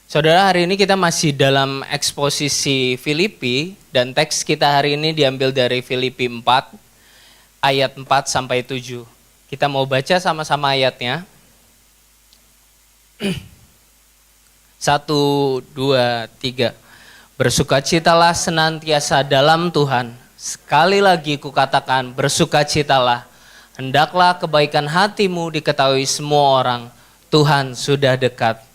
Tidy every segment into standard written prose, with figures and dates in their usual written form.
Saudara, hari ini kita masih dalam eksposisi Filipi dan teks kita hari ini diambil dari Filipi 4 ayat 4 sampai 7. Kita mau baca sama-sama ayatnya. 1, 2, 3. Bersukacitalah senantiasa dalam Tuhan. Sekali lagi kukatakan bersukacitalah. Hendaklah kebaikan hatimu diketahui semua orang. Tuhan sudah dekat.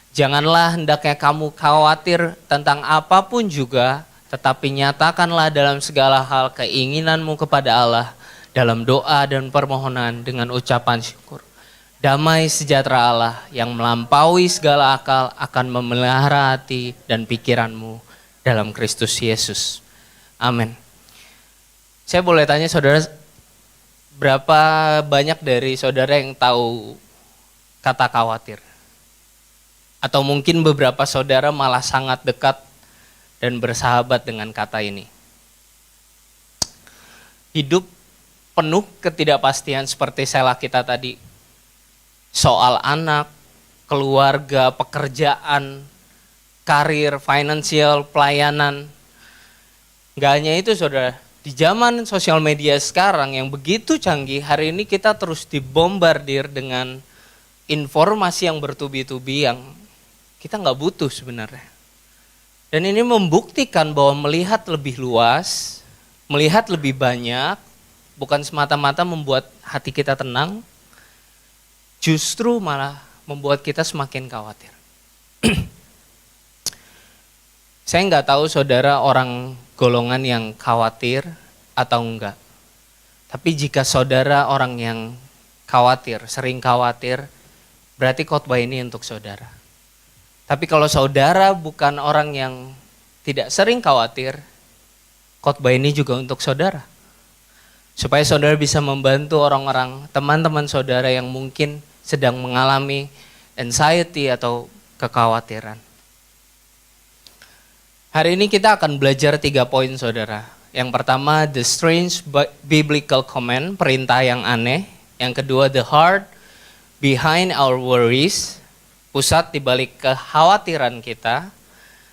Janganlah hendaknya kamu khawatir tentang apapun juga, tetapi nyatakanlah dalam segala hal keinginanmu kepada Allah dalam doa dan permohonan dengan ucapan syukur. Damai sejahtera Allah yang melampaui segala akal akan memelihara hati dan pikiranmu dalam Kristus Yesus. Amin. Saya boleh tanya saudara, berapa banyak dari saudara yang tahu kata khawatir? Atau mungkin beberapa saudara malah sangat dekat dan bersahabat dengan kata ini. Hidup penuh ketidakpastian seperti sela kita tadi. Soal anak, keluarga, pekerjaan, karir, finansial, pelayanan. Gak hanya itu saudara, di zaman sosial media sekarang yang begitu canggih, hari ini kita terus dibombardir dengan informasi yang bertubi-tubi yang kita nggak butuh sebenarnya. Dan ini membuktikan bahwa melihat lebih luas, melihat lebih banyak, bukan semata-mata membuat hati kita tenang, justru malah membuat kita semakin khawatir. Saya nggak tahu saudara orang golongan yang khawatir atau enggak. Tapi jika saudara orang yang khawatir, sering khawatir, berarti khotbah ini untuk saudara. Tapi kalau saudara bukan orang yang tidak sering khawatir, khotbah ini juga untuk saudara. Supaya saudara bisa membantu orang-orang, teman-teman saudara yang mungkin sedang mengalami anxiety atau kekhawatiran. Hari ini kita akan belajar 3 poin saudara. Yang pertama, the strange biblical command, perintah yang aneh. Yang kedua, the heart behind our worries, pusat dibalik kekhawatiran kita.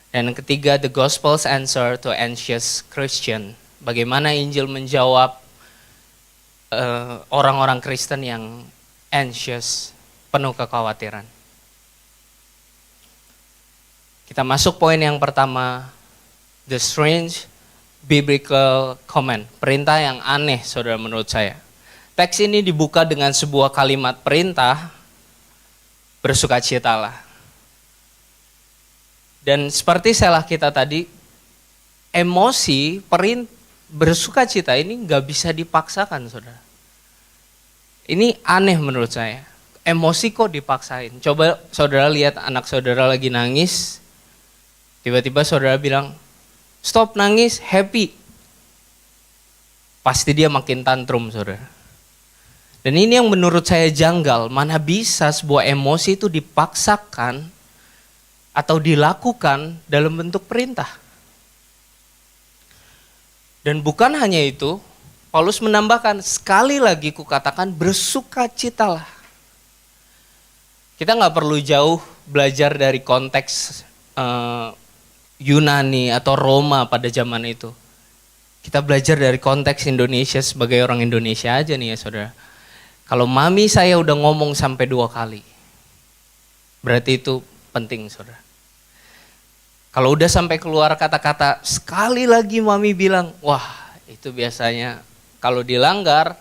Dan yang ketiga, the gospel's answer to anxious Christian. Bagaimana Injil menjawab orang-orang Kristen yang anxious, penuh kekhawatiran. Kita masuk poin yang pertama, the strange biblical command, perintah yang aneh saudara menurut saya. Teks ini dibuka dengan sebuah kalimat perintah, bersukacitalah. Dan seperti selah kita tadi, emosi bersukacita ini nggak bisa dipaksakan saudara. Ini aneh menurut saya. Emosi kok dipaksain? Coba saudara lihat anak saudara lagi nangis, tiba-tiba saudara bilang, stop nangis, happy. Pasti dia makin tantrum saudara. Dan ini yang menurut saya janggal, mana bisa sebuah emosi itu dipaksakan atau dilakukan dalam bentuk perintah. Dan bukan hanya itu, Paulus menambahkan, sekali lagi kukatakan bersukacitalah. Kita nggak perlu jauh belajar dari konteks Yunani atau Roma pada zaman itu. Kita belajar dari konteks Indonesia sebagai orang Indonesia aja nih ya saudara. Kalau mami saya udah ngomong sampai 2 kali, berarti itu penting saudara. Kalau udah sampai keluar kata-kata, sekali lagi mami bilang, wah itu biasanya kalau dilanggar,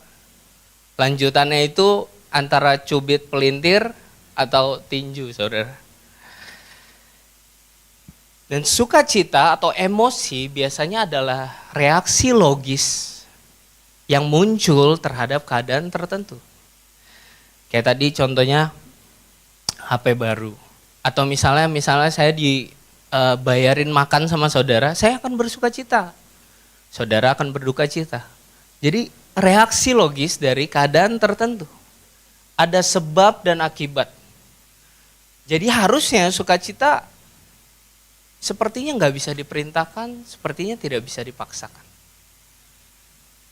lanjutannya itu antara cubit pelintir atau tinju saudara. Dan sukacita atau emosi biasanya adalah reaksi logis yang muncul terhadap keadaan tertentu. Kayak tadi contohnya HP baru. Atau misalnya saya dibayarin makan sama saudara, saya akan bersukacita. Saudara akan berduka cita. Jadi reaksi logis dari keadaan tertentu. Ada sebab dan akibat. Jadi harusnya sukacita sepertinya nggak bisa diperintahkan, sepertinya tidak bisa dipaksakan.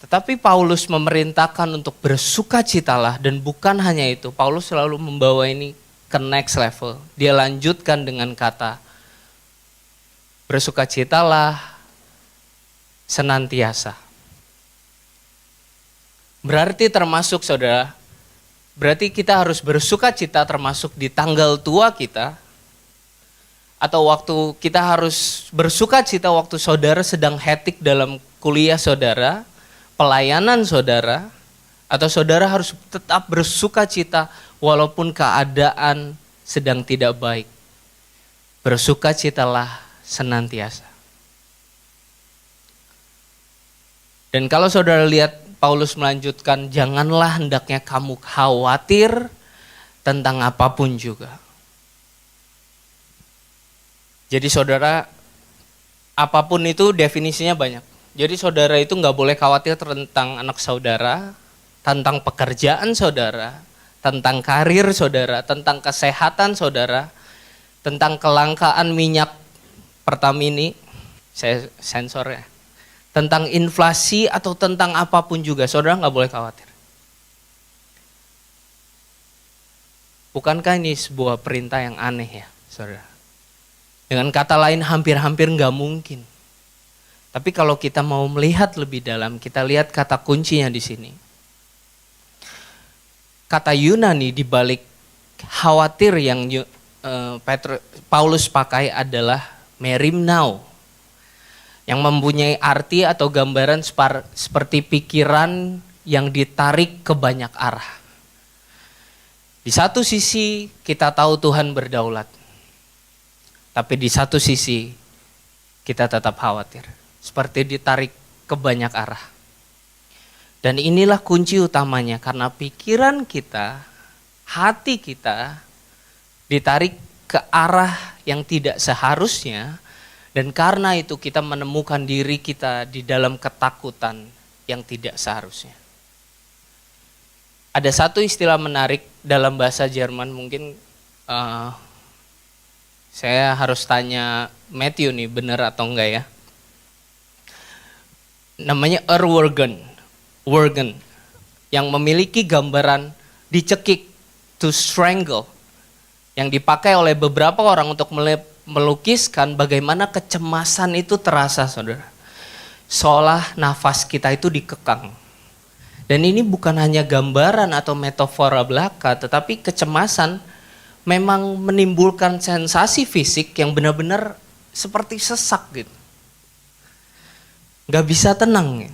Tetapi Paulus memerintahkan untuk bersukacitalah, dan bukan hanya itu, Paulus selalu membawa ini ke next level. Dia lanjutkan dengan kata, bersukacitalah senantiasa. Berarti termasuk saudara, berarti kita harus bersukacita termasuk di tanggal tua kita, atau waktu kita harus bersukacita waktu saudara sedang hektik dalam kuliah saudara, pelayanan saudara, atau saudara harus tetap bersukacita walaupun keadaan sedang tidak baik. Bersukacitalah senantiasa. Dan kalau saudara lihat Paulus melanjutkan, janganlah hendaknya kamu khawatir tentang apapun juga. Jadi saudara, apapun itu definisinya banyak. Jadi saudara itu nggak boleh khawatir tentang anak saudara, tentang pekerjaan saudara, tentang karir saudara, tentang kesehatan saudara, tentang kelangkaan minyak Pertamini, saya sensor ya, tentang inflasi atau tentang apapun juga, saudara nggak boleh khawatir. Bukankah ini sebuah perintah yang aneh ya, saudara? Dengan kata lain hampir-hampir nggak mungkin. Tapi kalau kita mau melihat lebih dalam, kita lihat kata kuncinya di sini. Kata Yunani di balik khawatir yang Paulus pakai adalah merimnao, yang mempunyai arti atau gambaran seperti pikiran yang ditarik ke banyak arah. Di satu sisi kita tahu Tuhan berdaulat, tapi di satu sisi kita tetap khawatir, seperti ditarik ke banyak arah. Dan inilah kunci utamanya, karena pikiran kita, hati kita ditarik ke arah yang tidak seharusnya, dan karena itu kita menemukan diri kita di dalam ketakutan yang tidak seharusnya. Ada satu istilah menarik dalam bahasa Jerman, mungkin saya harus tanya Matthew nih benar atau enggak ya. Namanya Erworgen, yang memiliki gambaran dicekik, to strangle, yang dipakai oleh beberapa orang untuk melukiskan bagaimana kecemasan itu terasa, saudara. Seolah nafas kita itu dikekang. Dan ini bukan hanya gambaran atau metafora belaka, tetapi kecemasan memang menimbulkan sensasi fisik yang benar-benar seperti sesak gitu. Gak bisa tenang.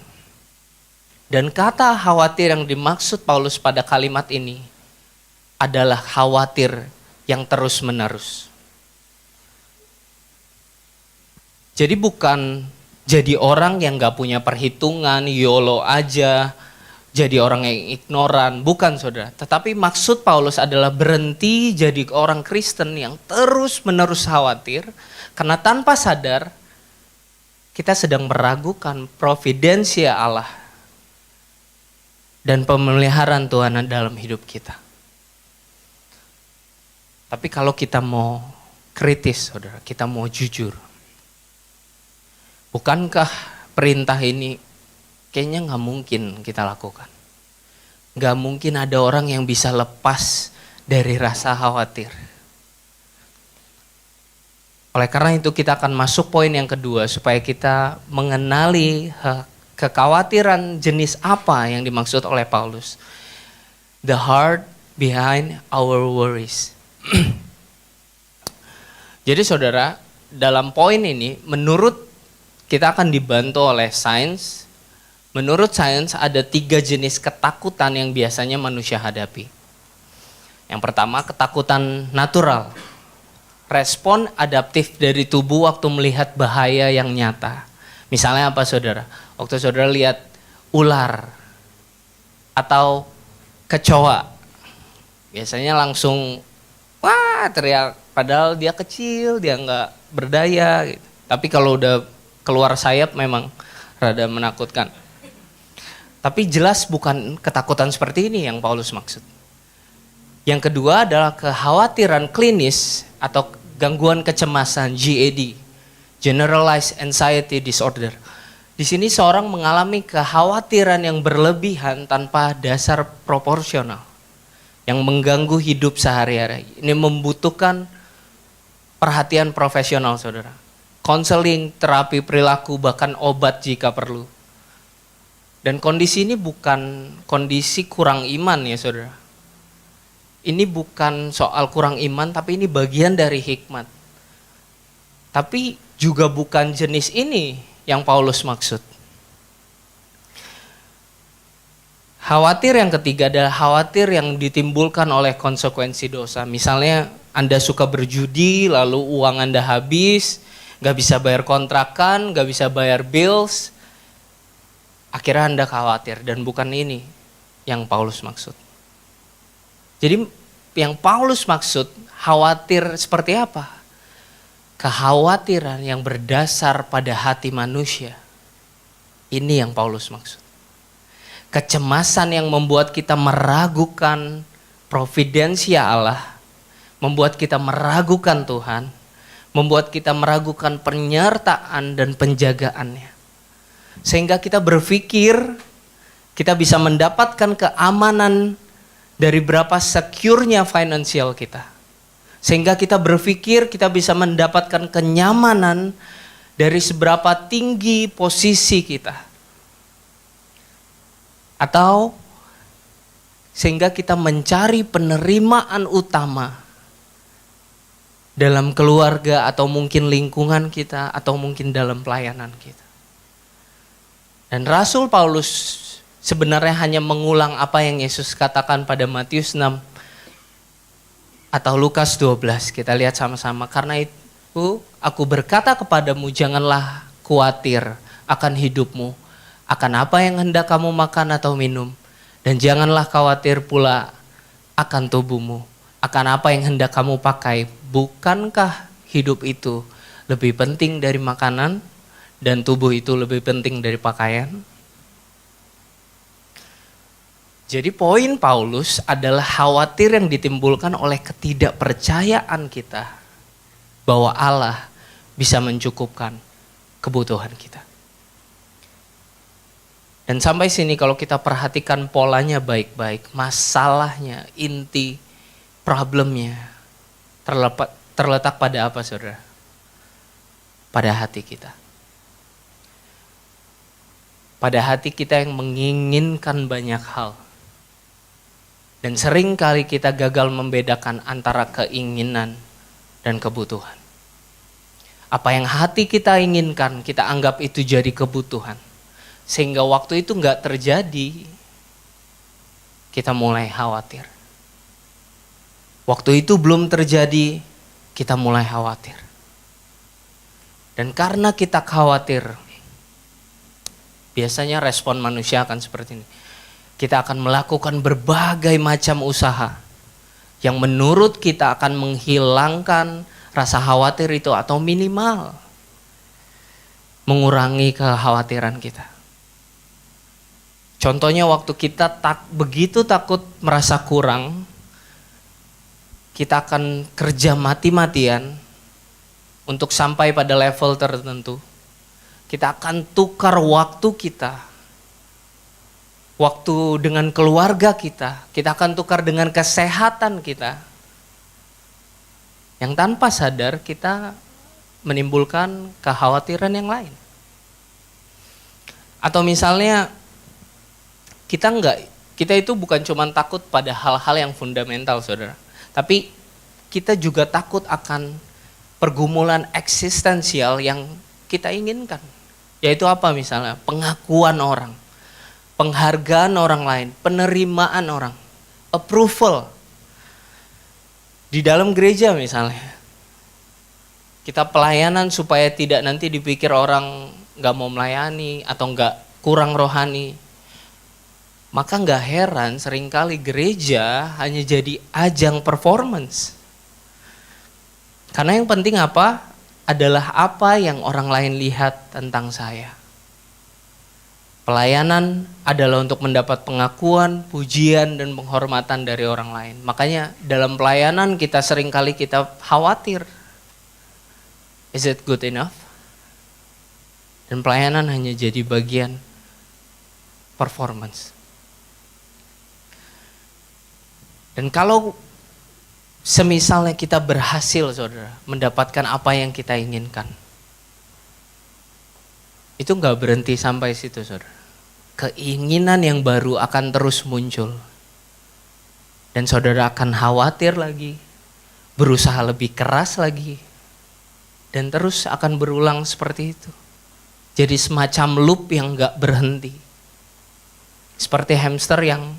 Dan kata khawatir yang dimaksud Paulus pada kalimat ini adalah khawatir yang terus-menerus. Jadi bukan jadi orang yang gak punya perhitungan, YOLO aja, jadi orang yang ignoran, bukan saudara. Tetapi maksud Paulus adalah berhenti jadi orang Kristen yang terus-menerus khawatir, karena tanpa sadar kita sedang meragukan providensia Allah dan pemeliharaan Tuhan dalam hidup kita. Tapi kalau kita mau kritis, saudara, kita mau jujur, bukankah perintah ini kayaknya gak mungkin kita lakukan? Gak mungkin ada orang yang bisa lepas dari rasa khawatir. Oleh karena itu kita akan masuk poin yang kedua, supaya kita mengenali kekhawatiran jenis apa yang dimaksud oleh Paulus. The heart behind our worries. Jadi saudara, dalam poin ini menurut kita akan dibantu oleh sains. Menurut sains ada 3 jenis ketakutan yang biasanya manusia hadapi. Yang pertama, ketakutan natural. Respon adaptif dari tubuh waktu melihat bahaya yang nyata. Misalnya apa saudara? Waktu saudara lihat ular atau kecoa, biasanya langsung wah teriak, padahal dia kecil, dia nggak berdaya gitu. Tapi kalau udah keluar sayap memang rada menakutkan. Tapi jelas bukan ketakutan seperti ini yang Paulus maksud. Yang kedua adalah kekhawatiran klinis atau gangguan kecemasan, GAD, Generalized Anxiety Disorder. Di sini seorang mengalami kekhawatiran yang berlebihan tanpa dasar proporsional. yang mengganggu hidup sehari-hari. Ini membutuhkan perhatian profesional, saudara. Konseling, terapi perilaku, bahkan obat jika perlu. Dan kondisi ini bukan kondisi kurang iman ya saudara. Ini bukan soal kurang iman, tapi ini bagian dari hikmat. Tapi juga bukan jenis ini yang Paulus maksud. Khawatir yang ketiga adalah khawatir yang ditimbulkan oleh konsekuensi dosa. Misalnya Anda suka berjudi, lalu uang Anda habis, gak bisa bayar kontrakan, gak bisa bayar bills. Akhirnya Anda khawatir, dan bukan ini yang Paulus maksud. Jadi yang Paulus maksud khawatir seperti apa? Kekhawatiran yang berdasar pada hati manusia. Ini yang Paulus maksud. Kecemasan yang membuat kita meragukan providensia Allah, membuat kita meragukan Tuhan, membuat kita meragukan penyertaan dan penjagaannya. Sehingga kita berpikir kita bisa mendapatkan keamanan dari berapa secure-nya finansial kita. Sehingga kita berpikir kita bisa mendapatkan kenyamanan dari seberapa tinggi posisi kita. Atau sehingga kita mencari penerimaan utama dalam keluarga atau mungkin lingkungan kita atau mungkin dalam pelayanan kita. Dan Rasul Paulus sebenarnya hanya mengulang apa yang Yesus katakan pada Matius 6 atau Lukas 12. Kita lihat sama-sama. Karena itu aku berkata kepadamu, janganlah khawatir akan hidupmu, akan apa yang hendak kamu makan atau minum. Dan janganlah khawatir pula akan tubuhmu, akan apa yang hendak kamu pakai. Bukankah hidup itu lebih penting dari makanan, dan tubuh itu lebih penting dari pakaian? Jadi poin Paulus adalah khawatir yang ditimbulkan oleh ketidakpercayaan kita bahwa Allah bisa mencukupkan kebutuhan kita. Dan sampai sini kalau kita perhatikan polanya baik-baik, masalahnya, inti problemnya terletak pada apa saudara? Pada hati kita. Pada hati kita yang menginginkan banyak hal. Dan sering kali kita gagal membedakan antara keinginan dan kebutuhan. Apa yang hati kita inginkan, kita anggap itu jadi kebutuhan. Sehingga waktu itu gak terjadi, kita mulai khawatir. Waktu itu belum terjadi, kita mulai khawatir. Dan karena kita khawatir, biasanya respon manusia akan seperti ini. Kita akan melakukan berbagai macam usaha yang menurut kita akan menghilangkan rasa khawatir itu atau minimal mengurangi kekhawatiran kita. Contohnya waktu kita begitu takut merasa kurang, kita akan kerja mati-matian untuk sampai pada level tertentu. Kita akan tukar waktu kita. Waktu dengan keluarga kita akan tukar dengan kesehatan kita. Yang tanpa sadar kita menimbulkan kekhawatiran yang lain. Atau misalnya kita itu bukan cuma takut pada hal-hal yang fundamental saudara. Tapi kita juga takut akan pergumulan eksistensial yang kita inginkan. Yaitu apa misalnya? Pengakuan orang. Penghargaan orang lain, penerimaan orang, approval. Di dalam gereja misalnya, kita pelayanan supaya tidak nanti dipikir orang gak mau melayani atau gak kurang rohani. Maka gak heran seringkali gereja hanya jadi ajang performance. Karena yang penting apa? Adalah apa yang orang lain lihat tentang saya. Pelayanan adalah untuk mendapat pengakuan, pujian, dan penghormatan dari orang lain. Makanya dalam pelayanan kita seringkali kita khawatir. Is it good enough? Dan pelayanan hanya jadi bagian performance. Dan kalau semisalnya kita berhasil, saudara, mendapatkan apa yang kita inginkan, itu nggak berhenti sampai situ, saudara. Keinginan yang baru akan terus muncul. Dan saudara akan khawatir lagi, berusaha lebih keras lagi, dan terus akan berulang seperti itu. Jadi semacam loop yang nggak berhenti. Seperti hamster yang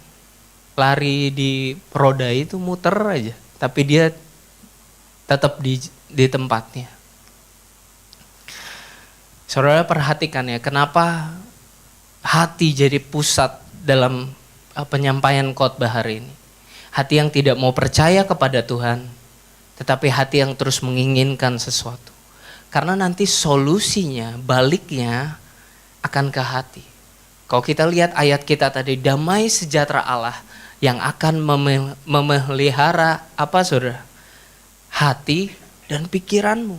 lari di roda itu muter aja, tapi dia tetap di tempatnya. Saudara perhatikan ya, kenapa hati jadi pusat dalam penyampaian khotbah hari ini. Hati yang tidak mau percaya kepada Tuhan, tetapi hati yang terus menginginkan sesuatu. Karena nanti solusinya, baliknya akan ke hati. Kalau kita lihat ayat kita tadi, damai sejahtera Allah yang akan memelihara apa, saudara? Hati dan pikiranmu.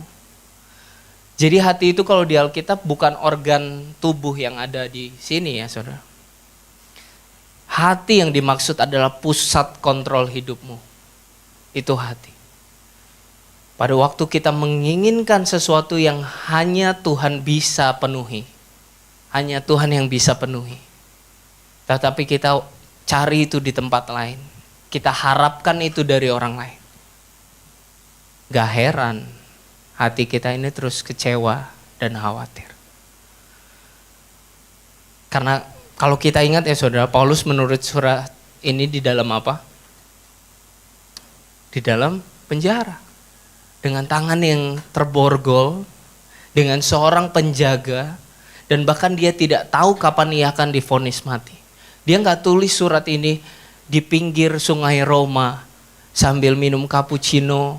Jadi hati itu kalau di Alkitab bukan organ tubuh yang ada di sini ya, saudara. Hati yang dimaksud adalah pusat kontrol hidupmu. Itu hati. Pada waktu kita menginginkan sesuatu yang hanya Tuhan bisa penuhi. Hanya Tuhan yang bisa penuhi. Tetapi kita cari itu di tempat lain. Kita harapkan itu dari orang lain. Gak heran hati kita ini terus kecewa dan khawatir. Karena kalau kita ingat ya saudara, Paulus menurut surat ini di dalam apa? Di dalam penjara. Dengan tangan yang terborgol, dengan seorang penjaga, dan bahkan dia tidak tahu kapan ia akan divonis mati. Dia nggak tulis surat ini di pinggir sungai Roma sambil minum cappuccino.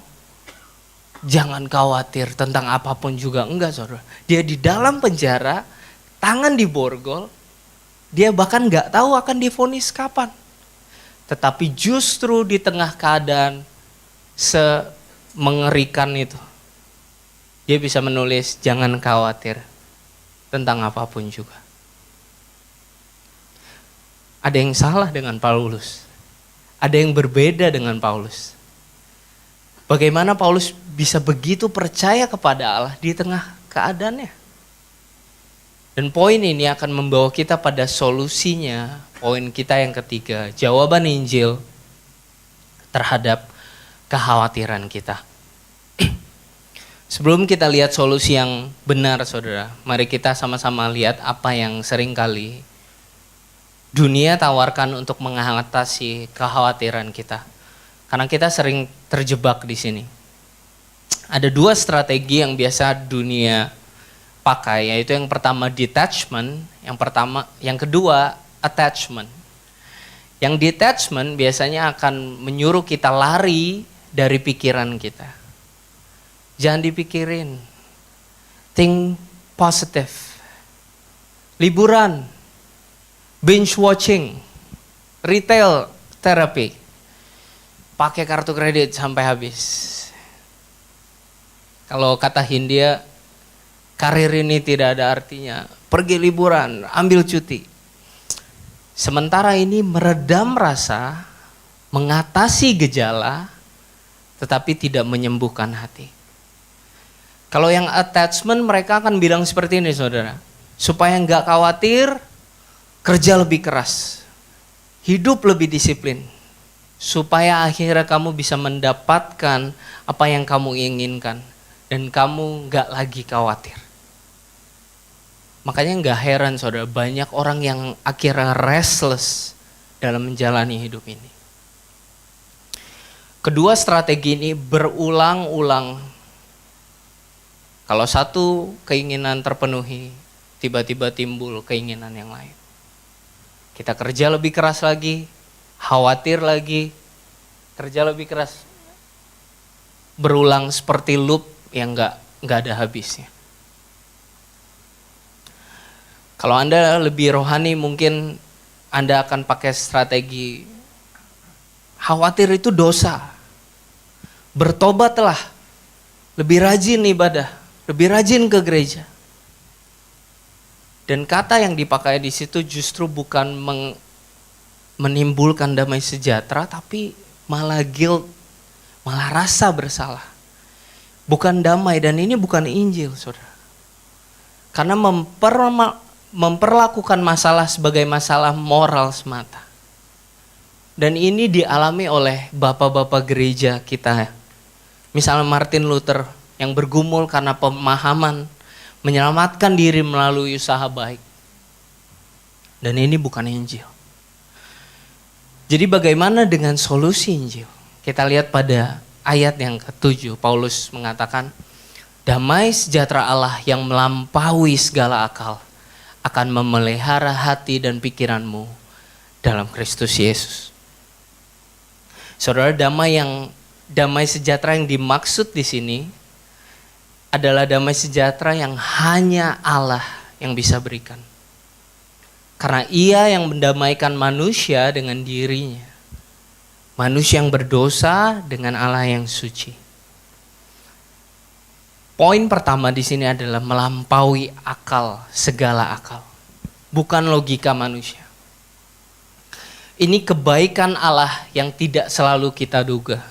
Jangan khawatir tentang apapun juga, enggak saudara. Dia di dalam penjara, tangan diborgol, dia bahkan nggak tahu akan divonis kapan. Tetapi justru di tengah keadaan mengerikan itu, dia bisa menulis jangan khawatir tentang apapun juga. Ada yang salah dengan Paulus, ada yang berbeda dengan Paulus. Bagaimana Paulus bisa begitu percaya kepada Allah di tengah keadaannya? Dan poin ini akan membawa kita pada solusinya, poin kita yang ketiga, jawaban Injil terhadap kekhawatiran kita. Sebelum kita lihat solusi yang benar saudara, mari kita sama-sama lihat apa yang seringkali dunia tawarkan untuk mengatasi kekhawatiran kita. Karena kita sering terjebak di sini. Ada dua strategi yang biasa dunia pakai, yaitu yang pertama detachment, yang kedua attachment. Yang detachment biasanya akan menyuruh kita lari dari pikiran kita. Jangan dipikirin. Think positive. Liburan, binge watching, retail therapy. Pakai kartu kredit sampai habis. Kalau kata Hindia, karir ini tidak ada artinya. Pergi liburan, ambil cuti. Sementara ini meredam rasa, mengatasi gejala, tetapi tidak menyembuhkan hati. Kalau yang attachment mereka akan bilang seperti ini saudara. Supaya nggak khawatir, kerja lebih keras. Hidup lebih disiplin. Supaya akhirnya kamu bisa mendapatkan apa yang kamu inginkan. Dan kamu nggak lagi khawatir. Makanya nggak heran saudara, banyak orang yang akhirnya restless dalam menjalani hidup ini. Kedua strategi ini berulang-ulang. Kalau satu keinginan terpenuhi, tiba-tiba timbul keinginan yang lain. Kita kerja lebih keras lagi, khawatir lagi, kerja lebih keras. Berulang seperti loop yang nggak ada habisnya. Kalau Anda lebih rohani mungkin Anda akan pakai strategi khawatir itu dosa. Bertobatlah, lebih rajin ibadah. Lebih rajin ke gereja. Dan kata yang dipakai di situ justru bukan menimbulkan damai sejahtera, tapi malah guilt, malah rasa bersalah. Bukan damai, dan ini bukan Injil, saudara. Karena memperlakukan masalah sebagai masalah moral semata. Dan ini dialami oleh bapak-bapak gereja kita. Misalnya Martin Luther yang bergumul karena pemahaman menyelamatkan diri melalui usaha baik. Dan ini bukan Injil. Jadi bagaimana dengan solusi Injil? Kita lihat pada ayat yang ke-7, Paulus mengatakan, damai sejahtera Allah yang melampaui segala akal akan memelihara hati dan pikiranmu dalam Kristus Yesus. Saudara, damai sejahtera yang dimaksud di sini adalah damai sejahtera yang hanya Allah yang bisa berikan. Karena Ia yang mendamaikan manusia dengan dirinya. Manusia yang berdosa dengan Allah yang suci. Poin pertama di sini adalah melampaui akal, segala akal. Bukan logika manusia. Ini kebaikan Allah yang tidak selalu kita duga.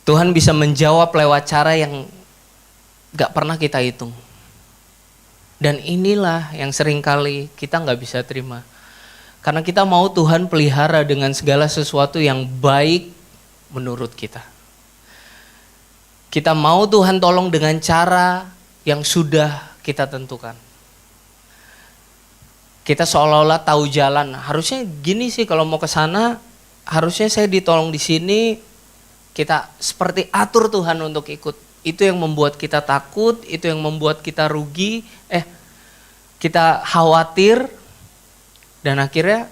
Tuhan bisa menjawab lewat cara yang gak pernah kita hitung. Dan inilah yang seringkali kita gak bisa terima. Karena kita mau Tuhan pelihara dengan segala sesuatu yang baik menurut kita. Kita mau Tuhan tolong dengan cara yang sudah kita tentukan. Kita seolah-olah tahu jalan. Harusnya gini sih, kalau mau ke sana, harusnya saya ditolong di sini. Kita seperti atur Tuhan untuk ikut. Itu yang membuat kita takut, itu yang membuat kita rugi, kita khawatir, dan akhirnya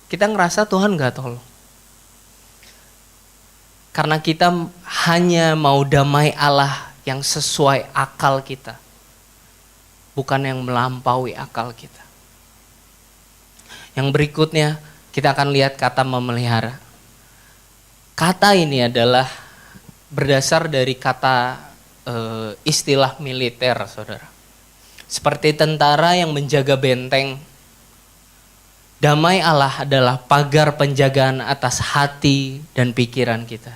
kita ngerasa Tuhan gak tolong. Karena kita hanya mau damai Allah yang sesuai akal kita, bukan yang melampaui akal kita. Yang berikutnya kita akan lihat kata memelihara. Kata ini adalah berdasar dari kata istilah militer, saudara. Seperti tentara yang menjaga benteng. Damai Allah adalah pagar penjagaan atas hati dan pikiran kita.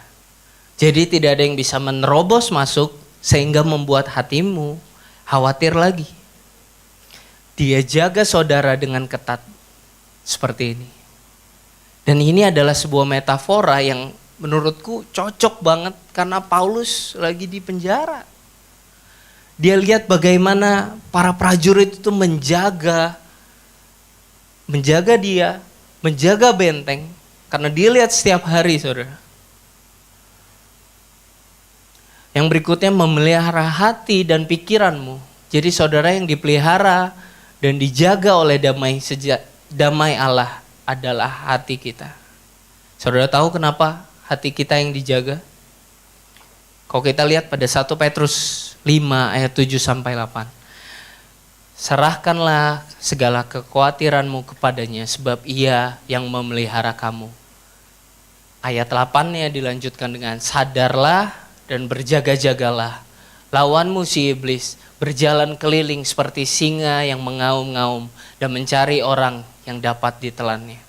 Jadi tidak ada yang bisa menerobos masuk sehingga membuat hatimu khawatir lagi. Dia jaga saudara dengan ketat seperti ini. Dan ini adalah sebuah metafora yang menurutku cocok banget karena Paulus lagi di penjara. Dia lihat bagaimana para prajurit itu menjaga dia, menjaga benteng, karena dia lihat setiap hari, saudara. Yang berikutnya memelihara hati dan pikiranmu. Jadi saudara, yang dipelihara dan dijaga oleh damai Allah adalah hati kita. Saudara tahu kenapa hati kita yang dijaga? Kalau kita lihat pada 1 Petrus 5 ayat 7-8. Serahkanlah segala kekhawatiranmu kepadanya sebab Ia yang memelihara kamu. Ayat 8-nya dilanjutkan dengan sadarlah dan berjaga-jagalah. Lawanmu si iblis berjalan keliling seperti singa yang mengaum-ngaum dan mencari orang yang dapat ditelannya.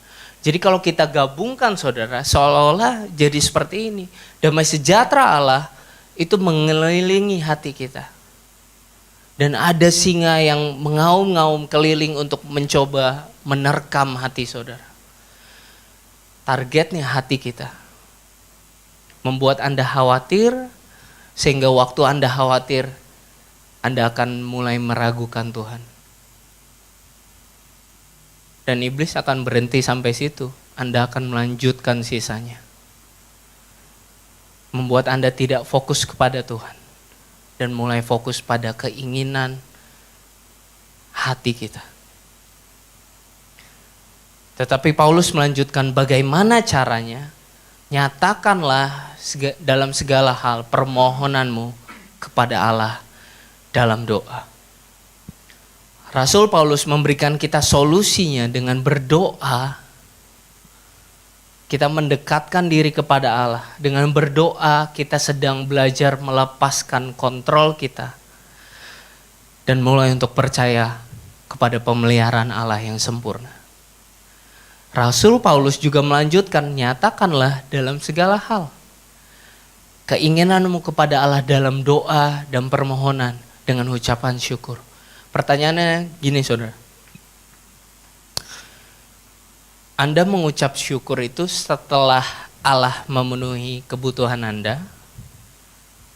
Jadi kalau kita gabungkan, saudara, seolah-olah jadi seperti ini. Damai sejahtera Allah itu mengelilingi hati kita. Dan ada singa yang mengaum-ngaum keliling untuk mencoba menerkam hati saudara. Targetnya hati kita. Membuat Anda khawatir, sehingga waktu Anda khawatir, Anda akan mulai meragukan Tuhan. Dan iblis akan berhenti sampai situ. Anda akan melanjutkan sisanya. Membuat Anda tidak fokus kepada Tuhan. Dan mulai fokus pada keinginan hati kita. Tetapi Paulus melanjutkan bagaimana caranya. Nyatakanlah dalam segala hal permohonanmu kepada Allah dalam doa. Rasul Paulus memberikan kita solusinya dengan berdoa. Kita mendekatkan diri kepada Allah. Dengan berdoa kita sedang belajar melepaskan kontrol kita. Dan mulai untuk percaya kepada pemeliharaan Allah yang sempurna. Rasul Paulus juga melanjutkan, nyatakanlah dalam segala hal keinginanmu kepada Allah dalam doa dan permohonan dengan ucapan syukur. Pertanyaannya gini saudara, Anda mengucap syukur itu setelah Allah memenuhi kebutuhan Anda,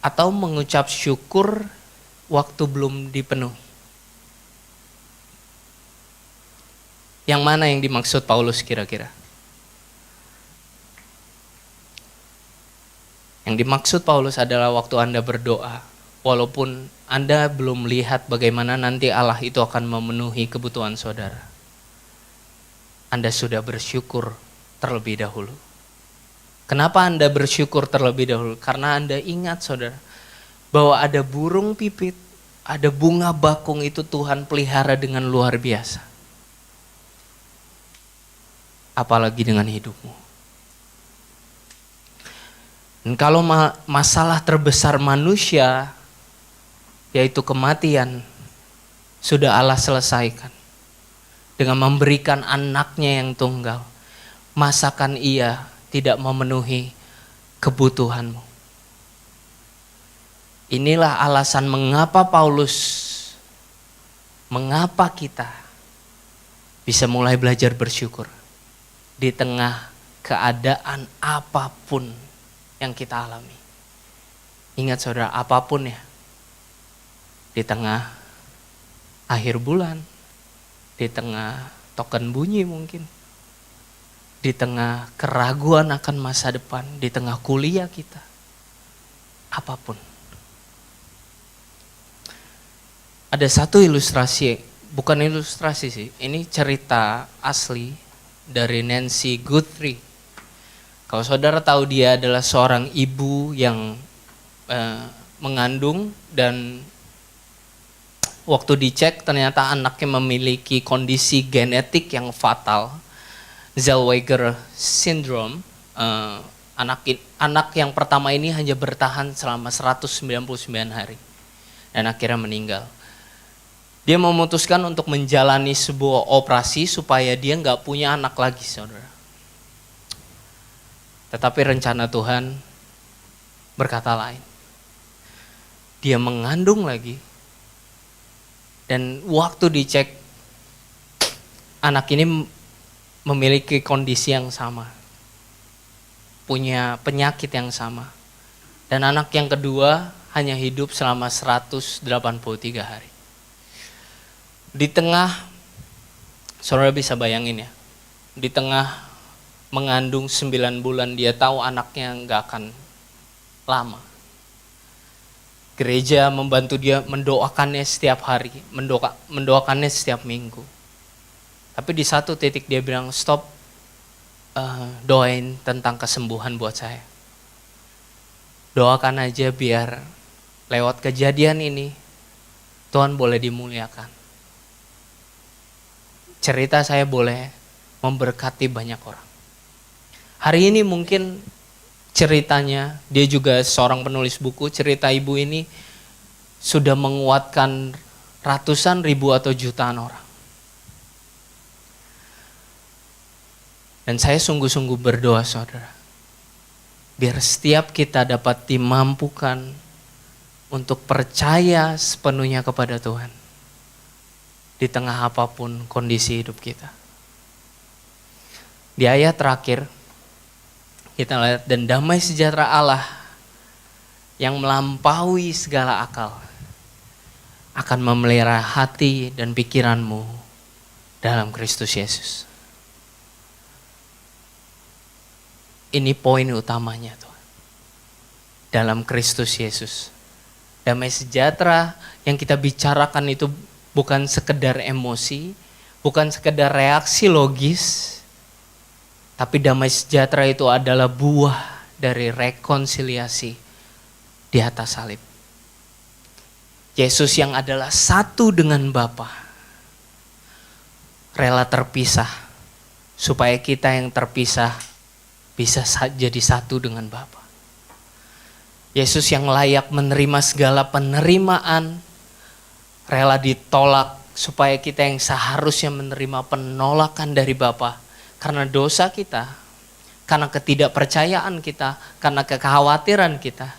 atau mengucap syukur waktu belum dipenuhi? Yang mana yang dimaksud Paulus kira-kira? Yang dimaksud Paulus adalah waktu Anda berdoa, walaupun Anda belum melihat bagaimana nanti Allah itu akan memenuhi kebutuhan saudara. Anda sudah bersyukur terlebih dahulu. Kenapa Anda bersyukur terlebih dahulu? Karena Anda ingat saudara, bahwa ada burung pipit, ada bunga bakung itu Tuhan pelihara dengan luar biasa. Apalagi dengan hidupmu. Dan kalau masalah terbesar manusia, yaitu kematian, sudah Allah selesaikan dengan memberikan anaknya yang tunggal. Masakan ia tidak memenuhi kebutuhanmu? Inilah alasan mengapa mengapa kita bisa mulai belajar bersyukur di tengah keadaan apapun yang kita alami. Ingat saudara, apapun ya. Di tengah akhir bulan, di tengah token bunyi mungkin, di tengah keraguan akan masa depan, di tengah kuliah kita, apapun. Ada satu ilustrasi, bukan ilustrasi sih, ini cerita asli dari Nancy Guthrie. Kalau saudara tahu, dia adalah seorang ibu yang mengandung, dan waktu dicek ternyata anaknya memiliki kondisi genetik yang fatal, Zellweger syndrome. Anak yang pertama ini hanya bertahan selama 199 hari dan akhirnya meninggal. Dia memutuskan untuk menjalani sebuah operasi supaya dia nggak punya anak lagi, saudara. Tetapi rencana Tuhan berkata lain. Dia mengandung lagi, dan waktu dicek, anak ini memiliki kondisi yang sama, punya penyakit yang sama. Dan anak yang kedua hanya hidup selama 183 hari. Di tengah, saudara bisa bayangin ya, di tengah mengandung 9 bulan, dia tahu anaknya nggak akan lama. Gereja membantu dia, mendoakannya setiap hari, mendoakannya setiap minggu. Tapi di satu titik dia bilang, stop, doain tentang kesembuhan buat saya. Doakan aja biar lewat kejadian ini, Tuhan boleh dimuliakan. Cerita saya boleh memberkati banyak orang. Hari ini mungkin ceritanya, dia juga seorang penulis buku, cerita ibu ini sudah menguatkan ratusan ribu atau jutaan orang. Dan saya sungguh-sungguh berdoa saudara, biar setiap kita dapat dimampukan untuk percaya sepenuhnya kepada Tuhan di tengah apapun kondisi hidup kita. Di ayat terakhir kita lihat, dan damai sejahtera Allah yang melampaui segala akal akan memelihara hati dan pikiranmu dalam Kristus Yesus. Ini poin utamanya tuh. Dalam Kristus Yesus. Damai sejahtera yang kita bicarakan itu bukan sekedar emosi, bukan sekedar reaksi logis, tapi damai sejahtera itu adalah buah dari rekonsiliasi di atas salib. Yesus yang adalah satu dengan Bapa, rela terpisah supaya kita yang terpisah bisa jadi satu dengan Bapa. Yesus yang layak menerima segala penerimaan, rela ditolak supaya kita yang seharusnya menerima penolakan dari Bapa, karena dosa kita, karena ketidakpercayaan kita, karena kekhawatiran kita,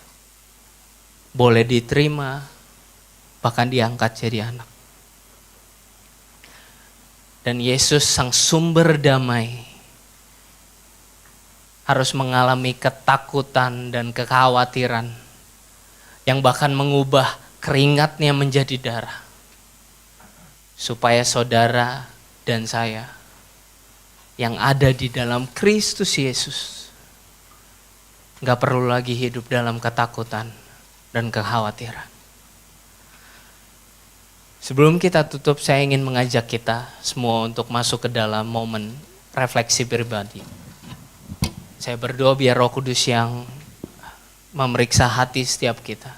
boleh diterima, bahkan diangkat jadi anak. Dan Yesus sang sumber damai harus mengalami ketakutan dan kekhawatiran yang bahkan mengubah keringatnya menjadi darah. Supaya saudara dan saya yang ada di dalam Kristus Yesus gak perlu lagi hidup dalam ketakutan dan kekhawatiran. Sebelum kita tutup, saya ingin mengajak kita semua untuk masuk ke dalam momen refleksi pribadi. Saya berdoa biar Roh Kudus yang memeriksa hati setiap kita.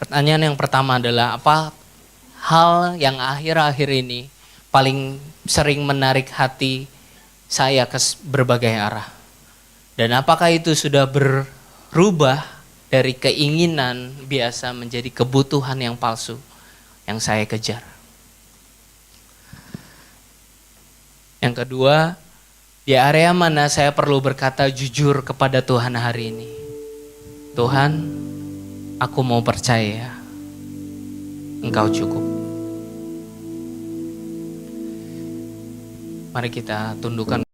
Pertanyaan yang pertama adalah, apa hal yang akhir-akhir ini paling sering menarik hati saya ke berbagai arah? Dan apakah itu sudah berubah dari keinginan biasa menjadi kebutuhan yang palsu yang saya kejar? Yang kedua, di area mana saya perlu berkata jujur kepada Tuhan hari ini? Tuhan, aku mau percaya Engkau cukup. Mari kita tundukkan